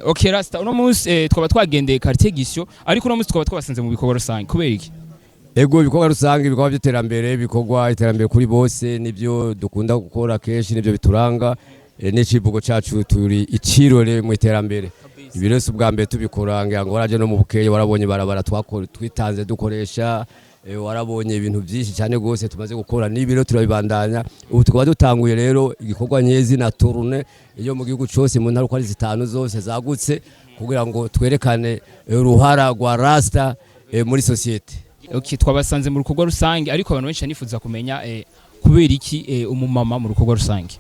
Okay Rasta, uno munsi twaba twagendeye quartier Gisyo ariko uno munsi twaba twabasanze mu bikorwa rusange kubera iki? Ego ibikorwa rusange ibikorwa by'iterambere bikorwa iterambere kuri bose nibyo dukunda gukora keshi nibyo bituranga n'icivugo cacu turi icirore mu iterambere. Ibirose ubwa mbere tubikora ngo waraje no mu bukeye warabonye barabara twitanze dukoresha warabonye ibintu byinshi cyane gose tumaze gukora n'ibiro turabibandanya ubu tukaba dutanguye rero igikorwa nyezi na tourne iyo mu gihugu cyose mu ntara uko ari zitanu zose zagutse kugira ngo twerekane uruhara rwa Rasta muri societe. Okay, twabasanze mu rukorwa rusange ariko abantu benshi nifuza kumenya kubera iki umumama mu rukorwa rusange.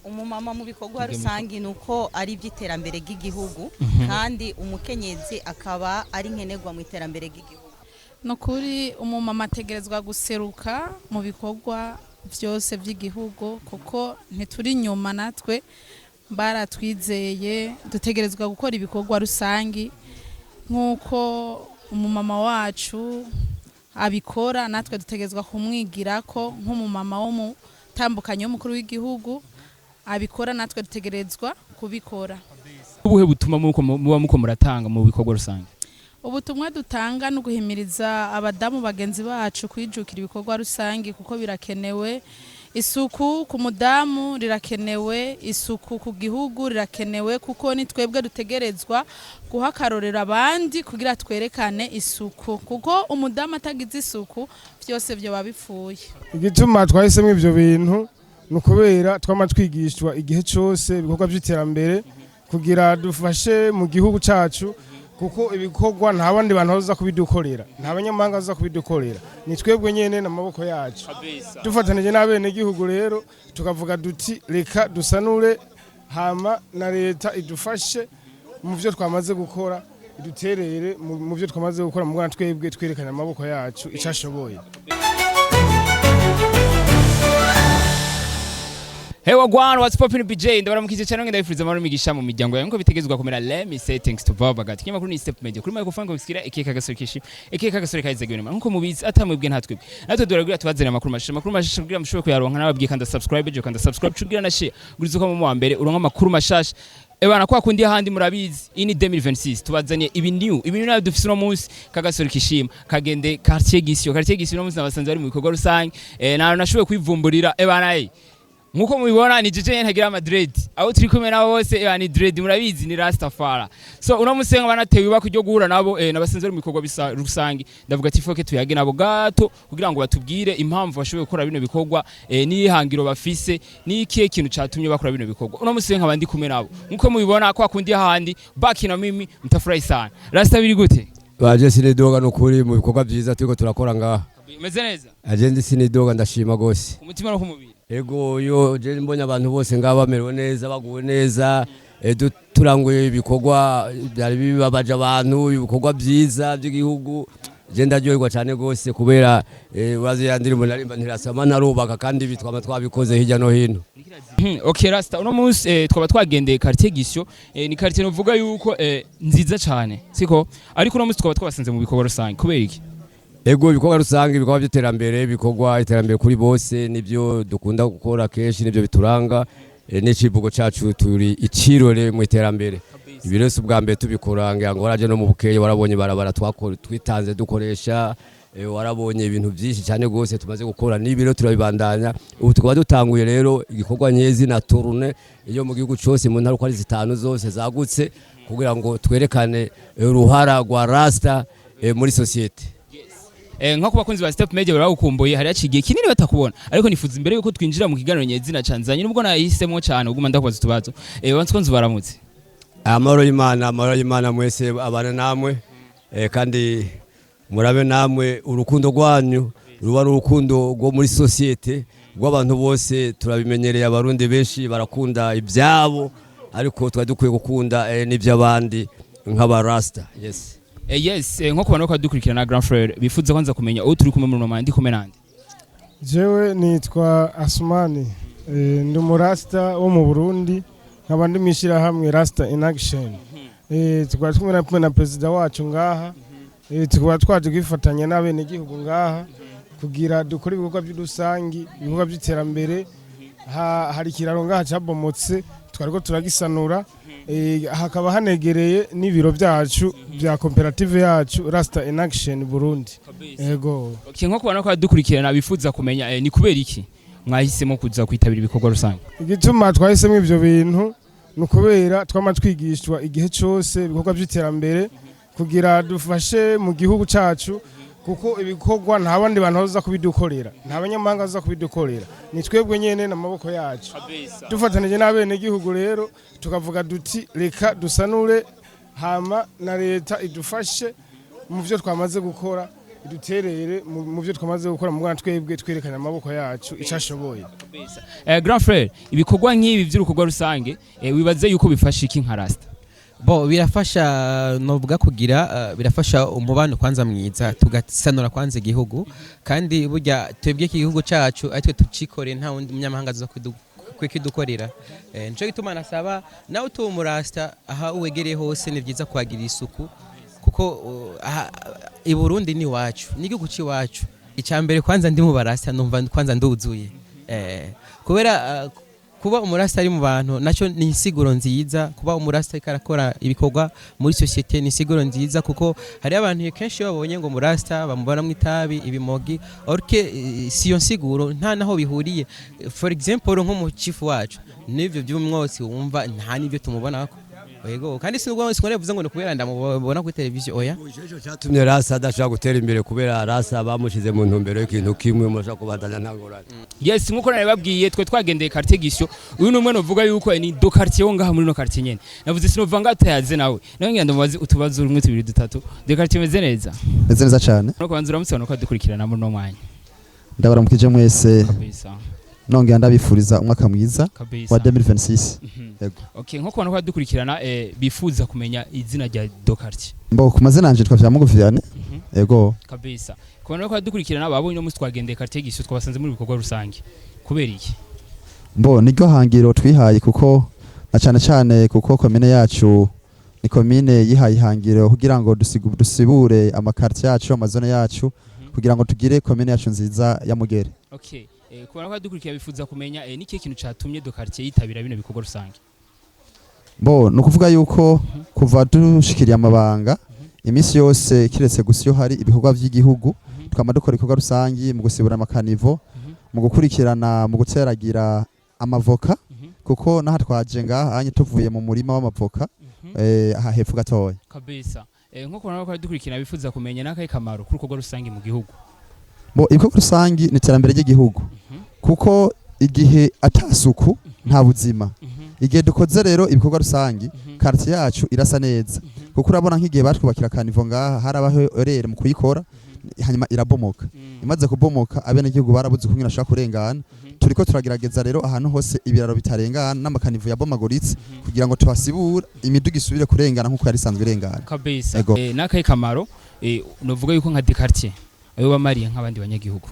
Umumama mu bikorwa rusange nuko ari by'iterambere ry'igihugu kandi umukenyezi akaba ari nkenerwa mu iterambere ry'igihugu. No kuri umumama ategerezwa guseruka mu bikorwa byose by'igihugu kuko ntituri nyuma natwe baratwizeye dutegerezwa gukora ibikorwa rusangi nkuko umumama wacu abikora natwe dutegerezwa kumwigirako nk'umumama wo mutambukanye w'umukuru w'igihugu abikora natwe dutegerezwa kubikora. Ubuhe butuma muba muko muratanga mu bikorwa rusange? Ubutumwa dutanga no guhimiriza abadamu bagenzi bacu kwijukira ibikorwa rusange kuko birakenewe. Isuku ku mudamu rirakenewe, isuku ku gihugu rirakenewe kuko ni twebwe dutegerezwa guhakarorera abandi kugira twerekane isuku kuko umudamu atagize isuku byose byo babipfuye. Igituma twahisemo ivyo bintu nukubera twamatwigishwa igihe cyose ibikorwa by'iterambere kugira dufashe mu gihugu cacu kuko ibikorwa nta bandi bantu baza kubidukorera nta banyamahanga baza kubidukorera ni twebwe nyene n'amaboko yacu dufatanije n'abene gihugu rero tukavuga duti reka dusanure hama na leta idufashe mu byo twamaze gukora iduterere mu byo twamaze gukora mu Rwanda twebwe twerekana amaboko yacu icashoboye. Hey wagwan, what's poppin' BJ? Ndabaramukije cyane ngenda bifuriza amahoro migisha mu miryango yanko bitegezwa kumera let me say thanks to Baba God. Kinyamakuru ni Step Media. Kuri microphone ngo bisikira ekeka gasokishi. Ekeka gasore kaizegewe nkuko mubizi atamwebwe ntatwe. Natwe duragura tubazera amakuru mashasha kugira mushobore kuyaronka nababwiye kandi subscribe je kandi subscribe cugira na share. Gurizo ko mu wa mbere uronka amakuru mashasha. Ebana kwa kundi handi murabizi ini 2026 tubazanye ibintu nayo dufise no munsi kagasore kishima kagende quartier Gisyo no munsi nabasanze bari mu bikorwa rusange nashoboye kwivumburira ebana nkuko mubibona ni jeje ntagira Madrid aho turi kumwe nabo bose ni dread murabizi ni Rastafari so uno musenga banatewe bakujyo guhura nabo nabasenze mu bikorwa bisa rusangi ndavuga ati foke tuyage nabo gato kugira ngo batubwire impamvu bashoboye gukora bino bikorwa n'ihangiro bafise n'ikihe kintu catumye bakora bino bikorwa uno musenga bandi kumwe nabo nkuko mubibona kwa kundi handi baki na mimi mtafurahi sana Rasta biri gute baje sinidoga no kuri mu bikorwa byiza turiko turakora ngaha meze neza agende sinidoga ndashima gose ku mutima no ku mubiri. Ego yo je mbonye abantu bose ngaba bamerewe neza baguwe neza turanguye ibikorwa byari bibabaje abantu ibikorwa byiza by'igihugu je ndaryoherwa cyane gose kubera urazi yandirimbo narimba ntirasama narubaka kandi bitwama twabikoze hirya no hino. Okay Rasta, uno munsi twaba twagendeye quartier Gisyo ni quartier novuga yuko nziza cyane siko ariko uno munsi twaba twabasanze mu bikorwa rusange kubera iki? Ego ibikorwa rusange ibikorwa by'iterambere bikorwa iterambere kuri bose nibyo dukunda gukora keshi nibyo bituranga n'icivugo cacu turi icirore mu iterambere. Ibirose ubwa mbere tubikora ngo waraje no mu bukeye warabonye barabara twitanze dukoresha warabonye ibintu byinshi cyane gose tumaze gukora n'ibiro turabibandanya ubu tukaba dutanguye rero igikorwa nyezi na tourne iyo mu gihugu cyose mu ntara uko ari zitanu zose zagutse kugira ngo twerekane uruhara rwa Rasta muri societe. Nko kubakunzi ba Step Media baragukumbuye hari yacigiye kinini batakubona ariko nifuza imbere yuko twinjira mu kiganiro nyezina canzanye nubwo nahisemo cyane uguma ndakubaza utubazo wansikonze baramutse amahoro y'Imana mwese abana namwe kandi murabe namwe urukundo rwanyu ruba urukundo rwo muri societe rw'abantu bose turabimenyereye abarundi benshi barakunda ibyabo ariko twadukwiye gukunda n'iby'abandi nk'aba Rasta. Yes. Yes, nko kubana ko dukurikirana Grand Frère bifuza kwanza kumenya aho turi kumwe mu mama ndi kumwe nande. Jewe nitwa Asmani ndi mu Rasta wo mu Burundi nkaba ndi mishira hamwe Rasta in Action. Tukaba kumwe na president wacu ngaha tukaba twaje kwifatanya n'abene gihugu ngaha kugira dukore ibikorwa by'urusangi ibikorwa by'iterambere hari kiraro ngaha cabomotse twariko turagisanura hakaba hanegereye n'ibiro byacu bya koperative yacu Rasta in Action Burundi. Yego. Nko kubona ko dukurikirana bifuza kumenya ni kubera iki mwahisemo kuza kwitabira ibikorwa rusange? Igituma twahisemo ivyo bintu nukubera twamatwigishwa igihe cyose ibikorwa by'iterambere kugira dufashe mu gihugu cacu, kuko ibikorwa nta bandi bantu baza kubidukorera, nta banyamahanga baza kubidukorera, ni twebwe nyene n'amaboko yacu. Dufatanije n'abene gihugu rero tukavuga duti reka dusanure hama na leta idufashe mu byo twamaze gukora, iduterere mu byo twamaze gukora mu Rwanda, twebwe twerekana amaboko yacu icashoboye. Grand frère, ibikorwa nk'ibi by'urukorwa rusange wibaze yuko bifasha iki nka Rasta? Bo birafasha novuga kugira birafasha umubano kwanza mwiza, tugasanura kwanza igihugu, kandi burya twebwe igihugu cacu atwe tucikore nta wundi munyamahanga zo kwikidukorera. Nico gituma nasaba nawe utumurasta aha uwegereye hose ni byiza kwagira isuku, kuko i Burundi ni wacu, n'igihugu ci wacu. Icambere kwanza ndi mu barasta numva kwanza nduzuye, kubera kuba umurasta ari mu bantu naco ni insiguro nziza. Kuba umurasta ikarakora ibikorwa muri societe ni insiguro nziza, kuko hari abantu kenshi babonye ngo umurasta bamubona mu itabi ibimogi, orke siyo nsiguro nta naho bihuriye. For example nko mu chief wacu nivyo by'umwotsi wumva nta nivyo tumubonako. Yego, kandi sinubwo bivuze ngo kubera ndamubona ku televiziyo oya. Ico cyatumye Rasta adashaka gutera imbere, kubera Rasta bamushize mu ntumbero y'ikintu kimwe musha kubandanya ntangorane. Yes, nkuko nababwiye twe twagendeye quartier Gisyo, uyu numwe novuga yuko ni do quartier wo ngaha muri no quartier nyene. Navuze sinova ngatayaze nawe. Nawe ngenda mubaze utubazo rumwe tubiri dutatu. De quartier meze neza. Meze neza cyane. No kwanzura umusano ko dukurikirana muri no mwanya. Ndabaramukije mwese. Kabisa. Nongera ndabifuriza umwaka mwiza wa 2026. Yego. Okay, nko kubona ko dukurikirana bifuza kumenya izina rya do quartier. Mbo ku mazina nanje twavya mugufiane. Yego. Kabisa. Kubona ko dukurikirana babonye no musi twagendeye quartier Gisyo twabasanze muri bikorwa rusange. Kubera iki? Mbo niryo hangiro twihaye, kuko na cyane kuko komine yacu ni komine yihaye ihangiro kugira ngo dusibure amakartier yacu, amazone yacu, kugira ngo tugire komine yacu nziza ya Mugere. Okay. Kubona ko dukurikira bifuza kumenya niki kintu catumye do quartier yitabira bino bikorwa rusange? Bo nukuvuga yuko kuva dushikiriye amabanga imisi yose kiretse gusiyo hari ibikorwa by'igihugu, twama dukora ibikorwa rusangi mu gusibura amakanivo, mu gukurikirana, mu guteragira amavoka, kuko naha twaje ngaha anye tuvuye mu murima w'amavoka aha hepfo gatoya. Kabisa. Nko kubona ko dukurikira bifuza kumenya nakaye kamaro kuri urukorwa rusange mu gihugu. Bo ibikorwa rusangi ni iterambere ry'igihugu, kuko igihe atasuku nta buzima. Igihe dukoze rero ibikorwa rusangi quartier yacu irasa neza, kuko urabona nk'igihe batwubakira kanivo ngaha harabaho orere mu kuyikora, hanyuma irabomoka. Imaze kubomoka abene igihugu barabuze kunyura ashaka kurengana. Turiko turagerageza rero ahantu hose ibiraro bitarengana n'amakanivo yabomaguritse, kugira ngo tuhasibura imiduga isubire kurengana nkuko yari isanzwe irengana. Kabisa. Nakaye kamaro novuga yuko nka de quartier ayo bamariye nk'abandi banyagihugu.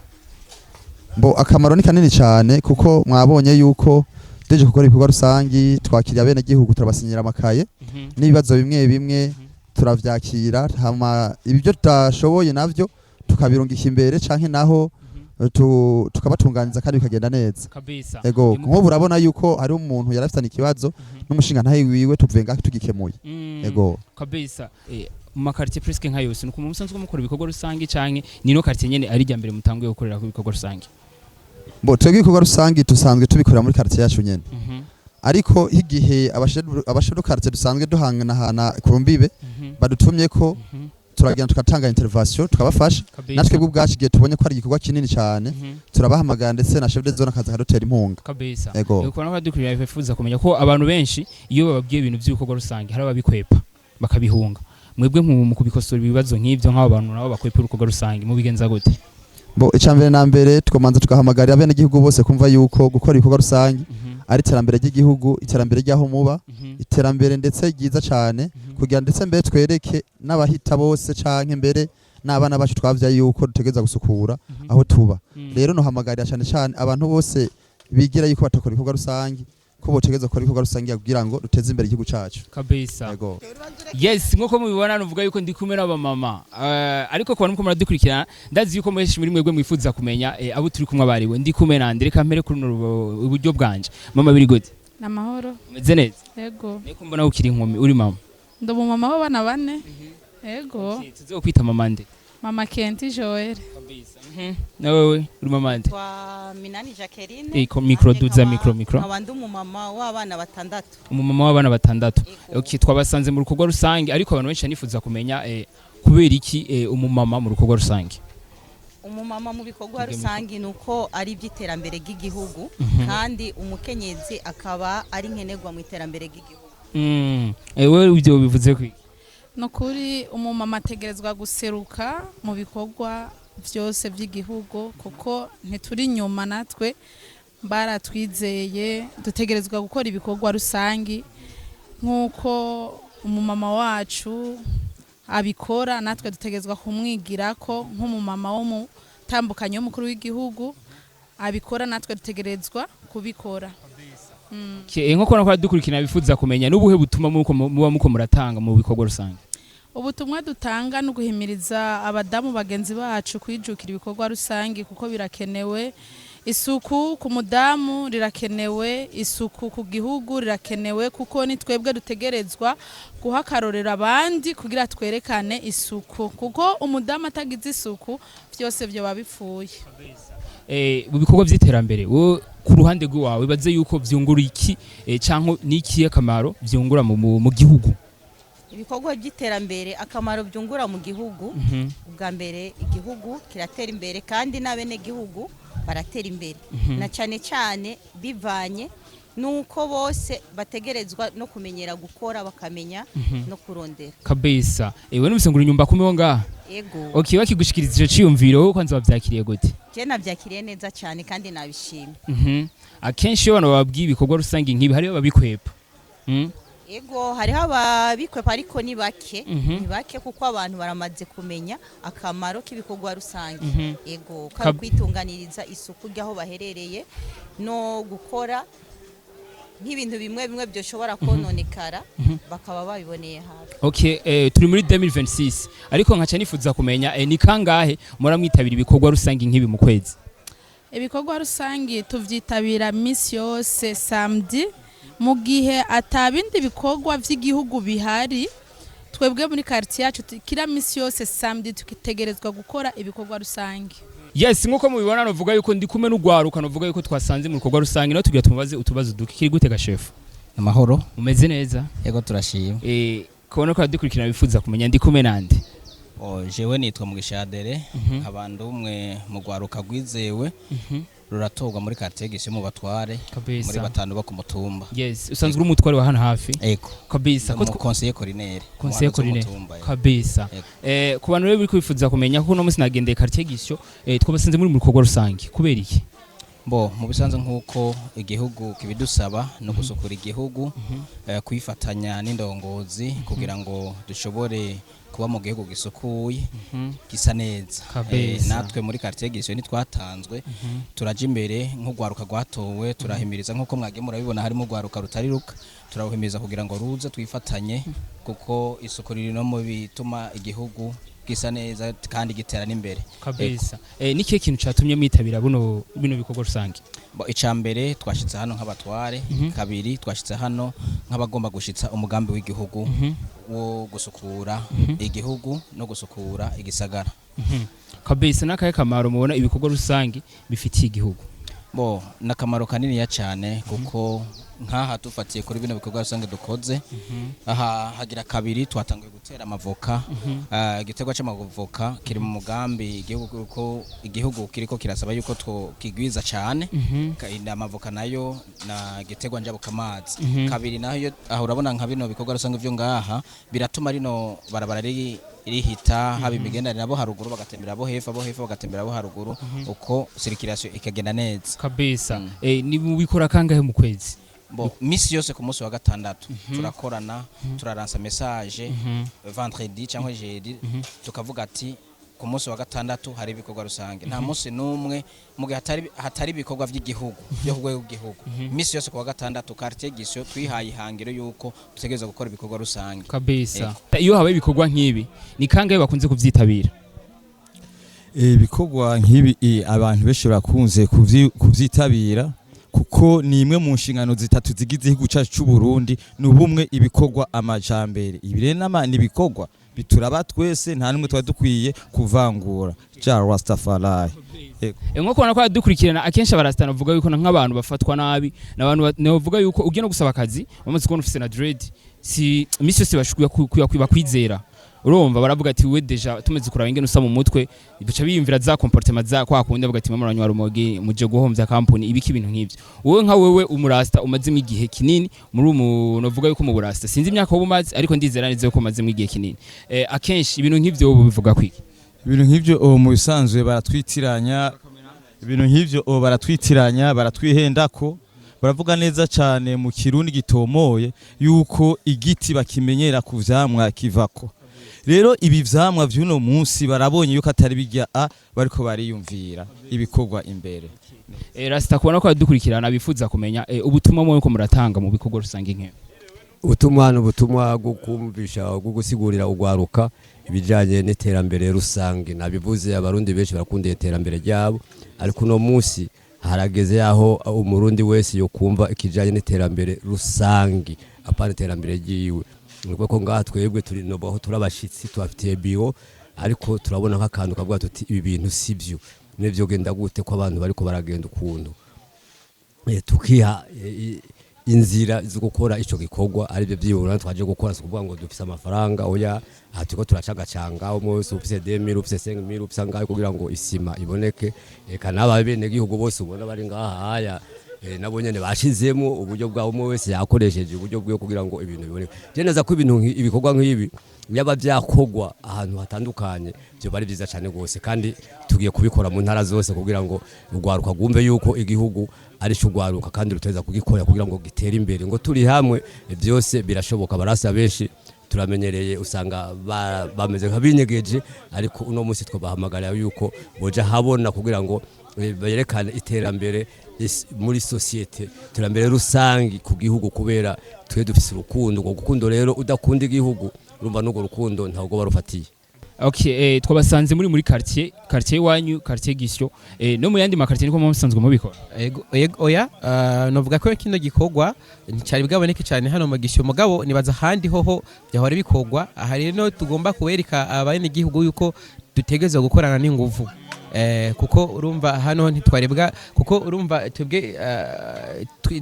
Mbo akamaro ni kanini cyane, kuko mwabonye yuko deje gukora ibikorwa rusangi twakiriye abene gihugu, turabasinyira amakaye n'ibibazo bimwe turavyakira, hama ibyo tutashoboye navyo tukabirungika imbere canke naho tukabatunganiza kandi bikagenda neza. Kabisa. Ego, nk'ubu urabona yuko hari umuntu yarafitanye ikibazo n'umushinga ntahe wiwe tuvuye ngaho tugikemuye. Ego. Kabisa. Mu quartier presque nka yose nuko musanzwe mukora ibikorwa rusange canke nino quartier nyene ari jya mbere mutanguye gukorera ku bikorwa rusange? Bo twebwe ibikorwa rusange dusanzwe tubikorera muri quartier yacu nyene. Ariko igihe abashedu quartier dusanzwe duhangana ku mbibe badutumye ko turagenda tukatanga intervention tukabafasha, natwe bw'ubwacu igihe tubonye ko ari igikorwa kinini cyane turabahamagara, ndetse na chef de zone akaza kadutera impunga. Kabisa. Kubona ko dukurira bifuza kumenya ko abantu benshi iyo bababwiye ibintu by'ibikorwa rusange hari ababikwepa bakabihunga. Mwebwe mu kubikosora ibibazo nk'ivyo nk'abo bantu nabo bakwepa urukorwa rusange mu bigenza gute? Bo icambere na mbere tukomanza tukahamagarira abene igihugu bose kumva yuko gukora ibikorwa rusange ari iterambere ry'igihugu, iterambere ryaho muba, iterambere ndetse ryiza cyane, kugira ndetse mbere twereke n'abahita bose canke mbere n'abana bacu twavya yuko dutegeza gusukura aho tuba. Rero no hamagarira cyane abantu bose bigira yuko batakora ibikorwa rusange, ko botegeza gukora ibikorwa rusange kugira ngo duteze imbere igihugu cacu. Kabisa. Yes, nkuko mubibona nuvuga yuko ndi kumwe n'aba mama. Ariko kwa nuko muradukurikirana ndazi yuko mweshi muri mwebwe mwifuza kumenya abo turi kumwe abariwe. Ndi kumwe na Andre Kampere kuri uburyo bwanje. Mama biri gute? Namahoro. Umeze neza? Yego. Niko mbona ukiri inkumi uri mama. Ndo mama w'abana bane. Yego. Tuzokwita mama nde? Mama Kenti Joel. Kabisa. Na wewe uri mama nde? Kwa Minani Jacqueline. Iko micro duza micro. Abandi umumama w'abana batandatu. Umumama w'abana batandatu. Okay, twabasanze mu rukorwa rusange ariko abantu benshi nifuza kumenya kubera iki umumama mu rukorwa rusange. Umumama mu bikorwa rusange nuko ari iby'iterambere ry'igihugu kandi umukenyezi akaba ari nkenerwa mu iterambere ry'igihugu. Wewe ibyo bivuze ko Nukuri umumama ategerezwa guseruka mu bikorwa byose by'igihugu kuko ntituri inyuma natwe baratwizeye dutegerezwa gukora ibikorwa rusangi nkuko umumama wacu abikora natwe dutegerezwa kumwigira ko nk'umumama wo mutambukanye w'umukuru w'igihugu abikora natwe dutegerezwa kubikora. Nko kora dukurikirana bifuza kumenya n'ubuhe butuma muba muko muratanga mu bikorwa rusange. Ubutumwa dutanga no guhimiriza abadamu bagenzi bacu kwijukira ibikorwa rusange kuko birakenewe. Isuku ku mudamu rirakenewe, isuku ku gihugu rirakenewe kuko ni twebwe dutegerezwa guhakarorera abandi kugira twerekane isuku kuko umudamu atagize isuku byose byo babipfuye. Mu bikorwa by'iterambere wo ku ruhande rwawe baze yuko vyungura iki canko niki akamaro vyungura mu gihugu. Ibikorwa by'iterambere akamaro byungura mu gihugu ubwa mbere igihugu kiratera imbere kandi n'abene gihugu baratera imbere na cyane cyane bivanye nuko bose bategerezwa no kumenyera gukora bakamenya no kurondera. Kabisa ewe n'ubisengura inyumba kumeho ngaha. Yego. Okay, wakigushikiriza ico ciyumviro kwanza wavyakiriye gute? Je navyakiriye neza cyane kandi nabishimye. Akenshi abantu babwiye ibikorwa rusange nk'ibi hariyo babikwepa. Ego hariho ababikwepa ariko ni bake kuko abantu baramaze kumenya akamaro k'ibikorwa rusange. Ego kwitunganiriza isuku ry'aho baherereye no gukora nk'ibintu bimwe byoshobora kononekara bakaba babiboneye hafi. Okay, turi muri 2026 ariko nkaca nifuza kumenya ni kangahe muramwitabira ibikorwa rusange nk'ibi mu kwezi? Ibikorwa rusange tuvyitabira misi yose samedi mu gihe atabindi bikorwa vy'igihugu bihari twebwe muri quartier yacu kira misi yose samedi tukitegerezwa gukora ibikorwa rusange. Yes, nkuko mubibona novuga yuko ndi kumwe n'ugwaruka novuga yuko twasanze mu bikorwa rusange no tugira tumubaze utubazo duke kiri gute ga chef. Amahoro. Umeze neza? Yego turashima. Kubona ko dukurikirana bifuza kumenya ndi kumwe nande. Jewe nitwa Mugishadere abantu umwe mu gwaruka gwizewe ruratorwa muri kategisi mu batware muri batanu bo ku mutumba. Yes, usanzwe uri umutware wa hano hafi. Ego. Kabisa ko conseiller coordinaire. Conseiller coordinaire. Kabisa. Ku bantu rero biri kwifuza kumenya ko no musi nagendeye kategisi twabasanze muri mu bikorwa rusange kubera iki? Bo mu bisanzwe nkuko igihugu kibidusaba no gusukura igihugu kwifatanya n'indongozi kugira ngo dushobore kuba mu gihugu gisukuye gisa neza. Natwe muri quartier gisyo ni twatanzwe turaje imbere nk'ugwaruka gwatowe turahimiriza nkuko mwage murabibona harimo ugwaruka rutari ruka turahimiriza kugira ngo ruze twifatanye kuko isuku riri no mu bituma igihugu gisa neza kandi gitera n'imbere. Kabisa niki kintu catumye mwitabira bino bikorwa rusange? Icambere twashitse hano nk'abatware, kabiri twashitse hano nk'abagomba gushitsa umugambi w'igihugu wo gusukura igihugu no gusukura igisagara. Kabisa nakaye kamaro mubona ibikorwa rusange bifitiye igihugu? Bo nakamaro kanini ya cyane kuko nkaha tufatiye kuri bino bikorwa rusange dukoze aha hagira kabiri twatanguye gutera amavoka igitego cy'amavoka kiri mu mugambi igihugu kiriko kirasaba yuko kigwiza cyane amavoka nayo na gitego njabuka amazi kabiri nayo aho urabona nka bino bikorwa rusange byo ngaha biratuma rino barabara rihita haba imigendanire nabo haruguru bagatembera abo hepfo bagatembera abo haruguru uko circulation ikagenda neza. Kabisa ni mubikora kangahe mu kwezi? Bo misi yose ku munsi wa gatandatu turakorana turaransa message vendredi cyangwa jeudi tukavuga ati ku munsi wa gatandatu hari ibikorwa rusange nta munsi numwe muge hatari ibikorwa by'igihugu byo kugwego gihugu misi yose ku wa gatandatu quartier gisyo twihaye ihangiro yuko tutegereza gukora ibikorwa rusange. Kabisa iyo habaye ibikorwa nk'ibi ni kangahe bakunze kuvyitabira? Ibikorwa nk'ibi abantu benshi bakunze kuvyitabira kuko ni imwe mu nshingano zitatu zigize igihugu cyacu cy'u Burundi n'ubumwe ibikorwa amajambere ibire n'amani ibikorwa bituraba twese nta numwe twa dukwiye kuvangura ja Rastafari nko kubona ko dukurikirana akenshi abarastana bavuga yuko nk'abantu bafatwa nabi n'abantu bavuga yuko ugiye no gusaba akazi bamaze kubona ufise na dread si imisi yose bashukwiye kwizera urumva baravuga ati we deja tumeze kuraba ingene usa mu mutwe bica biyumvira za comportement za kwa kundi bavuga ati mama ranywa rumogi muje guhomvya company ibiki ibintu nk'ivyo wowe nka wewe umurasta umaze mu gihe kinini muri umuntu uvuga yuko mu burasta sinzi imyaka wobumaze ariko ndizera neza ko umaze mu gihe kinini akenshi ibintu nk'ivyo bivuga kwiki ibintu nk'ivyo mu bisanzwe baratwitiranya ibintu nk'ivyo baratwitiranya baratwihendako baravuga neza cyane mu kirundi gitomoye yuko igiti bakimenyera ku vyamwa kivako rero ibi vyamwa vy'uno munsi barabonye yuko atari bijya bariko bariyumvira ibikorwa imbere Rasta kubona ko dukurikirana bifuza kumenya ubutumwa mwe ko muratanga mu bikorwa rusange nke ubutumwa bwo kumvisha bwo gusigurira ugwaruka ibijanye n'iterambere rusange nabivuze abarundi benshi barakunda iterambere ryabo ariko no munsi harageze yaho umurundi wese yo kumva ikijanye n'iterambere rusange apana iterambere ryiwe nubwo ko ngaha twebwe turi nobaho turabashitsi twafitiye bio ariko turabona nk'akantu kavuga tuti ibi bintu sivyo nevyo genda gute ko abantu bariko baragenda ukuntu tukiha inzira zo gukora ico gikorwa ari byo byibura twaje gukora kuvuga ngo dufise amafaranga oya hatiko turacagacanga umwese ufise 2000 ufise 5000 ufise ngaho kugira ngo isima iboneke kana ababene gihugu bose ubona bari ngaha haya nabo nyene bashizemo uburyo bwa umwe wese yakoresheje uburyo bwo kugira ngo ibintu biboneke je neza ko ibintu ibikorwa nk'ibi yaba byakogwa ahantu hatandukanye byo bari byiza cyane gose kandi tugiye kubikora mu ntara zose kugira ngo ugwaruka gumve yuko igihugu ari cyugwaruka kandi ruteza kugikora kugira ngo gitere imbere ngo turi hamwe byose birashoboka barasa benshi turamenyereye usanga bameze nk'abinyegeje ariko uno munsi twabahamagarira yuko boja habona kugira ngo berekane iterambere muri societe iterambere rusangi ku gihugu kubera twe dufise urukundo ngo gukundo rero udakunda igihugu urumva nugo rukundo ntabwo barufatiye okay twabasanze muri quartier wanyu quartier Gisyo no mu yandi makartier niko musanzwe mubikora oya novuga ko kino gikorwa cyari bwaboneke cyane hano mu Gisyo mugabo nibaza handi hoho byahora bikorwa aha rero tugomba kubereka abane gihugu yuko dutegezwe gukorana n'inguvu kuko urumva hano ntitwarebwa kuko urumva twebwe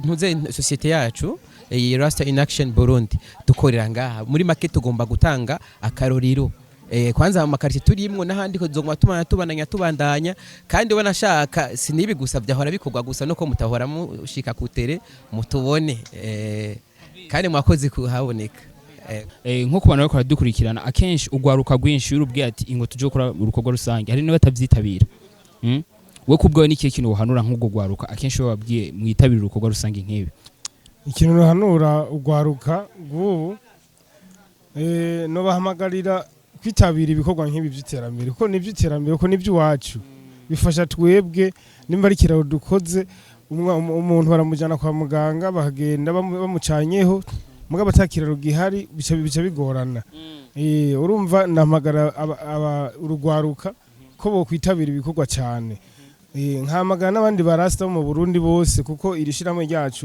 ntuze societe yacu Rasta in Action Burundi dukorera ngaha muri market tugomba gutanga akaroriro kwanza mu makarti turimwo n'ahandi ko zongwa tubananya tubandanya kandi wanashaka sinibi gusa byahora bikorwa gusa nuko mutahora mushika kutere mutubone kandi mwakoze kuhaboneka nko kubana bariko dukurikirana akenshi ugwaruka rwinshi y'urubwe ati ingo tuje gukora urukorwa rusange hari n'abatavyitabira we kubwawe n'ikihe kintu uhanura nk'ubwo gwaruka akenshi bababwiye mwitabira urukorwa rusange nk'ibi ikintu ruhanura ugwaruka gubu no bahamagarira kwitabira ibikorwa nk'ibi by'iterambere ko ni by'iterambere ko ni by'uwacu bifasha twebwe nimba ari kiraro dukoze umuntu baramujyana kwa muganga bahagenda bamucanyeho mugabo atakiraro gihari bica bigorana urumva namagara urugwaruka ko bo kwitabira ibikorwa cyane nkamagana n'abandi barasta mu Burundi bose kuko irishiramo ryacu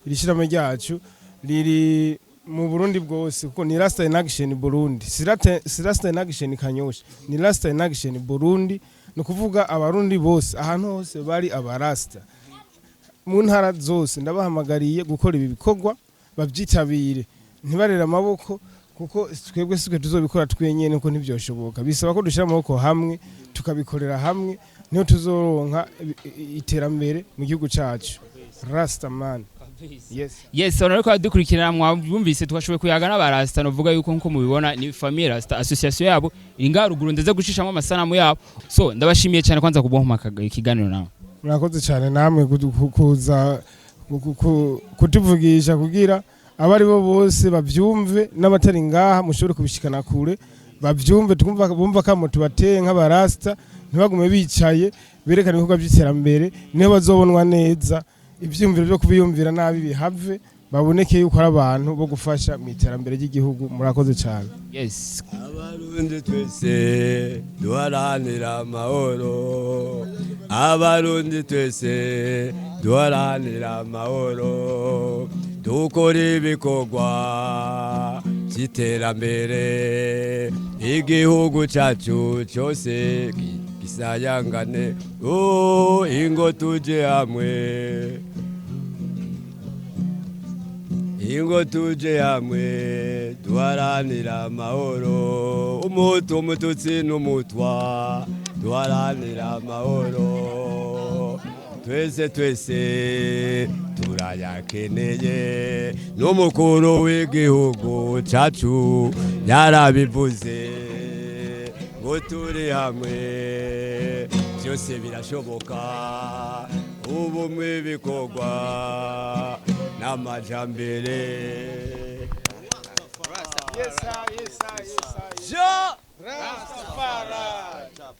irishiramo ryacu riri mu Burundi bwose kuko ni Rasta in Action Burundi si Rasta in Action Kanyosha ni Rasta in Action Burundi no kuvuga abarundi bose ahantu hose bari abarasta mu ntara zose ndabahamagariye gukora ibi bikorwa babyitabire ntibarera amaboko kuko twebwe sike tuzobikora twenyene ko ntibyoshoboka bisaba ko dushira amaboko hamwe tukabikorera hamwe niho tuzoronka iterambere mu gihugu cyacu Rasta man yes ariko dukurikirana mwumvise twashoboye kuyaga n'abarasta novuga yuko nko mubibona ni famille Rasta association yabo ingaruguru ndeze gushishamo amasanamu yabo so ndabashimiye cyane kwanza kubonka ikiganiro nawe murakoze cyane namwe kuza kutuvugisha kugira abari bo bose bavyumve n'abatari ngaha mushobore kubishikana kure bavyumve twumva bumva kamo tubateye nk'abarasta ntibagume bicaye berekana ibikorwa by'iterambere niho bazobonwa neza ivyumviro byo kubiyumvira nabi bihave baboneke yuko ari abantu bo gufasha mu iterambere ry'igihugu murakoze cyane yes abarundi twese duharanira amahoro abarundi twese duharanira amahoro dukora ibikorwa by'iterambere igihugu cyacu cyose gisayangane ingo tuje hamwe ingo tuje hamwe duharanira amahoro umutu umututsi n'umutwa duharanira amahoro twese turayakeneye n'umukuru w'igihugu cyacu yarabivuze ngo turi hamwe byose birashoboka ubumwe bikorwa n'amajambere Rastafari